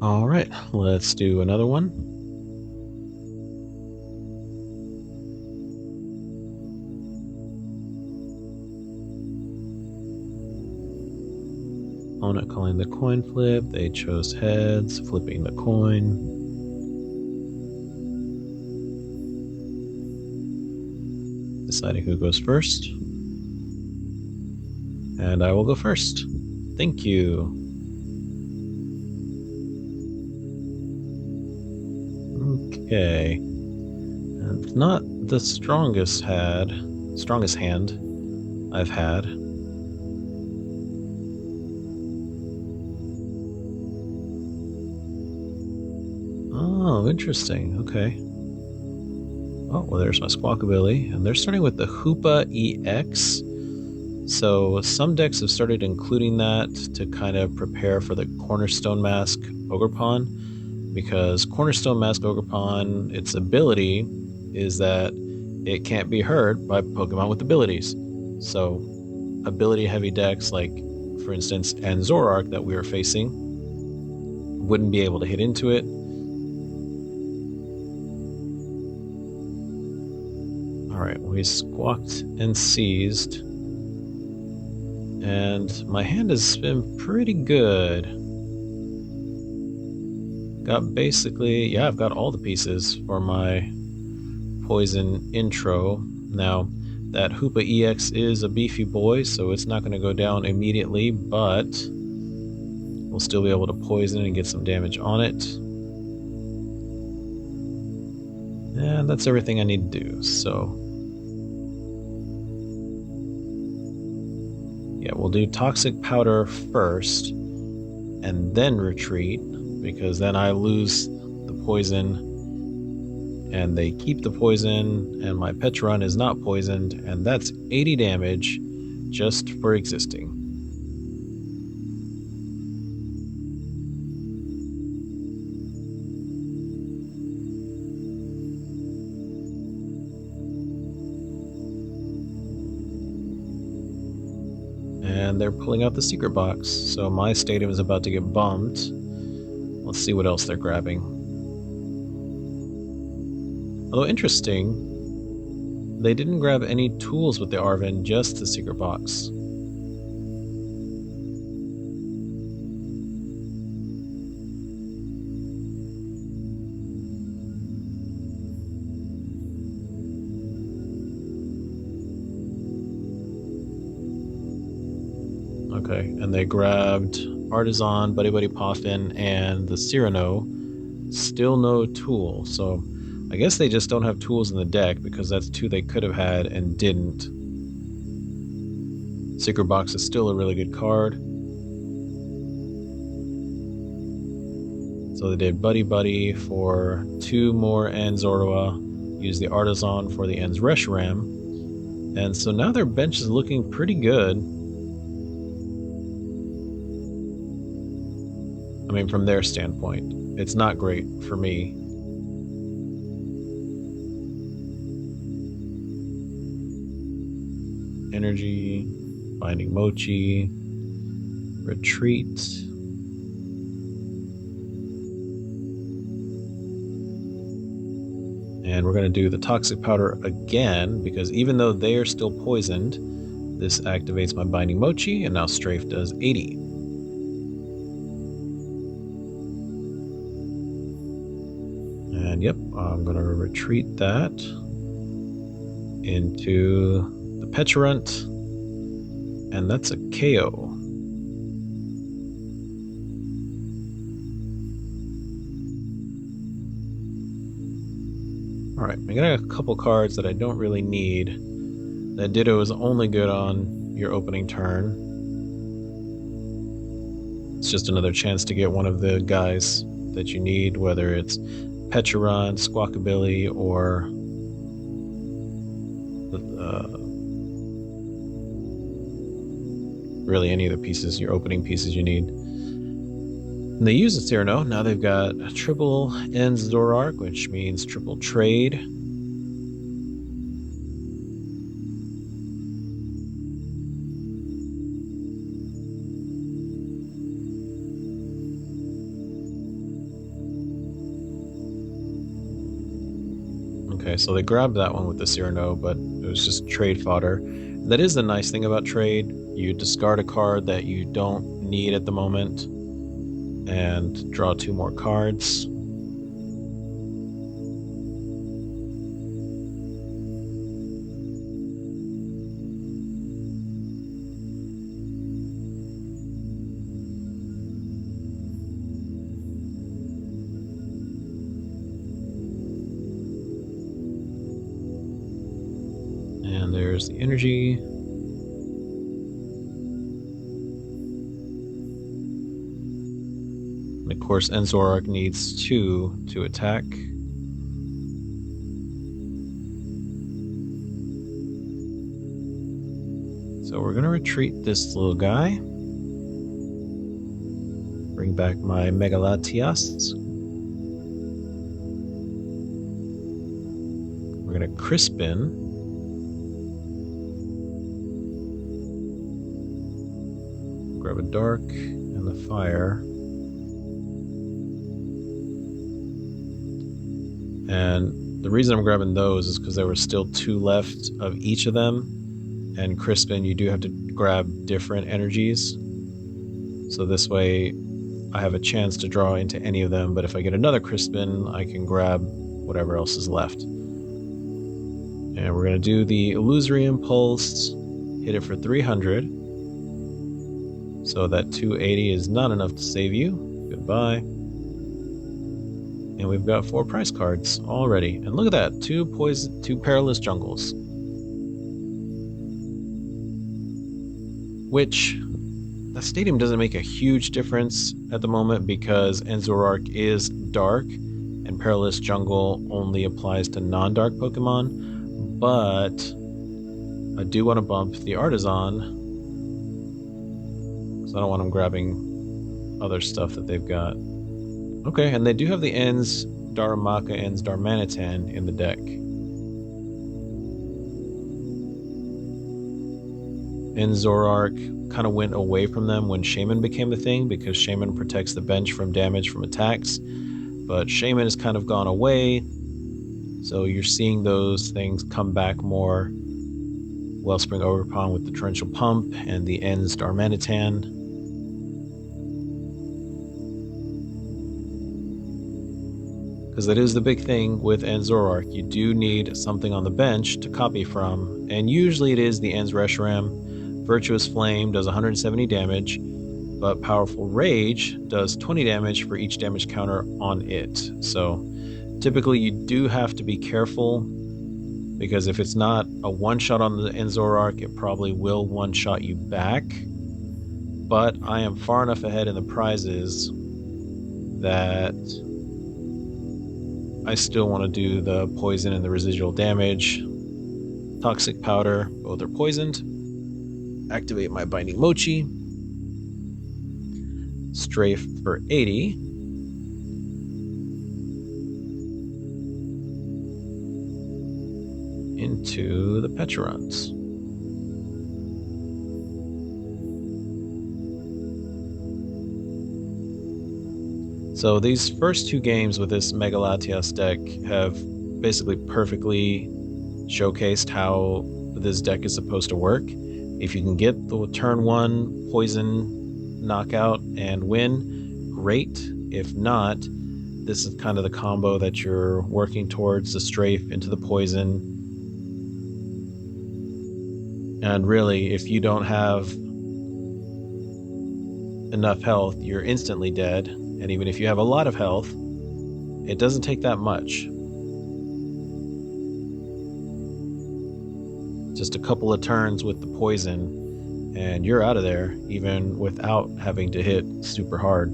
All right, let's do another one. Opponent calling the coin flip. They chose heads, flipping the coin. Deciding who goes first. And I will go first. Thank you. Okay. And it's not the strongest hand I've had. Oh, interesting. Okay. Oh, well, there's my Squawkabilly. And they're starting with the Hoopa EX. So some decks have started including that to kind of prepare for the Cornerstone Mask Ogerpon, because Cornerstone Mask Ogerpon, its ability is that it can't be hurt by Pokemon with abilities. So ability heavy decks like, for instance, and Zoroark that we were facing wouldn't be able to hit into it. Alright, we squawked and seized. And my hand has been pretty good. Got basically, yeah, I've got all the pieces for my poison intro. Now, that Hoopa EX is a beefy boy, so it's not going to go down immediately, but we'll still be able to poison and get some damage on it. And that's everything I need to do, so yeah, we'll do Toxic Powder first, and then retreat, because then I lose the poison, and they keep the poison, and my Petron is not poisoned, and that's 80 damage just for existing. And they're pulling out the secret box, so my stadium is about to get bombed. Let's see what else they're grabbing. Although interesting, they didn't grab any tools with the Arven, just the secret box. Okay, and they grabbed Artisan, Buddy Buddy Poffin, and the Cyrano. Still no tool, so I guess they just don't have tools in the deck, because that's two they could have had and didn't. Secret Box is still a really good card. So they did Buddy Buddy for 2 more Ends Zorua, used the Artisan for the Ends Reshiram, and so now their bench is looking pretty good. I mean, from their standpoint. It's not great for me. Energy, Binding Mochi, Retreat. And we're going to do the Toxic Powder again, because even though they are still poisoned, this activates my Binding Mochi, and now Strafe does 80. And yep, I'm going to retreat that into the Peturunt, and that's a KO. Alright, I got a couple cards that I don't really need. That Ditto is only good on your opening turn. It's just another chance to get one of the guys that you need, whether it's Peturunt, Squawkabilly, or really any of the pieces, your opening pieces you need. And they use the Cyrano. Now they've got a triple Ends Zoroark, which means triple trade. Okay, so they grabbed that one with the Cyrano, but it was just trade fodder. That is the nice thing about trade. You discard a card that you don't need at the moment and draw 2 more cards. And there's the energy. And of course, Zoroark needs 2 to attack. So we're going to retreat this little guy. Bring back my Mega Latias. We're going to Crispin. Grab a dark and the fire. And the reason I'm grabbing those is because there were still 2 left of each of them. And Crispin, you do have to grab different energies. So this way I have a chance to draw into any of them. But if I get another Crispin, I can grab whatever else is left. And we're going to do the Illusory Impulse. Hit it for 300. So that 280 is not enough to save you. Goodbye. And we've got 4 prize cards already. And look at that, 2 Perilous Jungles. Which, the stadium doesn't make a huge difference at the moment because Zoroark is dark and Perilous Jungle only applies to non-dark Pokemon. But I do want to bump the Artisan because I don't want them grabbing other stuff that they've got. Okay, and they do have the Ends Darumaka, Ends Darmanitan in the deck. And Zoroark kind of went away from them when Shaman became the thing because Shaman protects the bench from damage from attacks. But Shaman has kind of gone away, so you're seeing those things come back more. Wellspring Overpond with the Torrential Pump and the Ends Darmanitan. Because that is the big thing with Ends Zoroark. You do need something on the bench to copy from, and usually it is the Ends Reshiram. Virtuous Flame does 170 damage, but Powerful Rage does 20 damage for each damage counter on it. So typically you do have to be careful because if it's not a one-shot on the Ends Zoroark, it probably will one-shot you back. But I am far enough ahead in the prizes that I still want to do the poison and the residual damage. Toxic Powder, both are poisoned. Activate my Binding Mochi. Strafe for 80. Into the Petcherons. So these first 2 games with this Mega Latias deck have basically perfectly showcased how this deck is supposed to work. If you can get the turn 1 poison knockout and win, great. If not, this is kind of the combo that you're working towards, the strafe into the poison. And really, if you don't have enough health, you're instantly dead. And even if you have a lot of health, it doesn't take that much. Just a couple of turns with the poison, and you're out of there, even without having to hit super hard.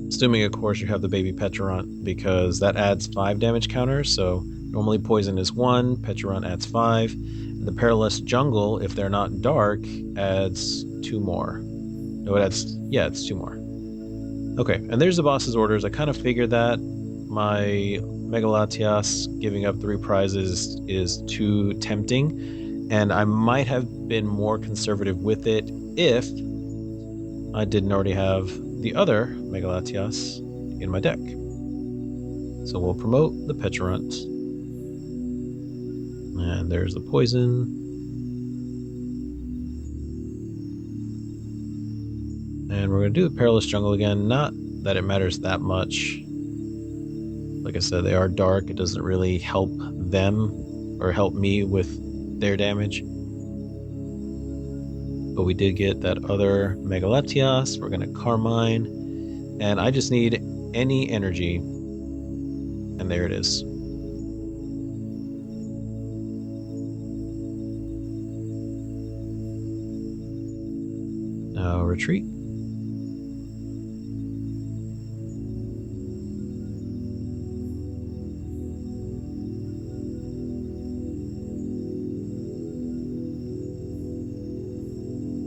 Assuming, of course, you have the baby Petcherant, because that adds 5 damage counters, so normally poison is 1, Petcherant adds 5. And the Perilous Jungle, if they're not dark, adds 2 more. No, it's 2 more. Okay, and there's the boss's orders. I kind of figured that. My Mega Latias giving up 3 prizes is too tempting, and I might have been more conservative with it if I didn't already have the other Mega Latias in my deck. So we'll promote the Pecharunt. And there's the poison. And we're going to do the Perilous Jungle again. Not that it matters that much. Like I said, they are dark. It doesn't really help them or help me with their damage. But we did get that other Mega Latias. We're going to Carmine. And I just need any energy. And there it is. Now retreat.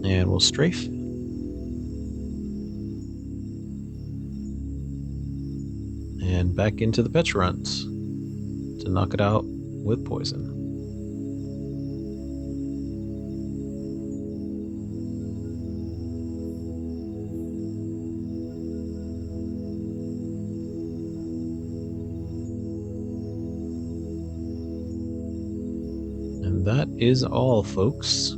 And we'll strafe. And back into the Pecharunt to knock it out with poison. And that is all, folks.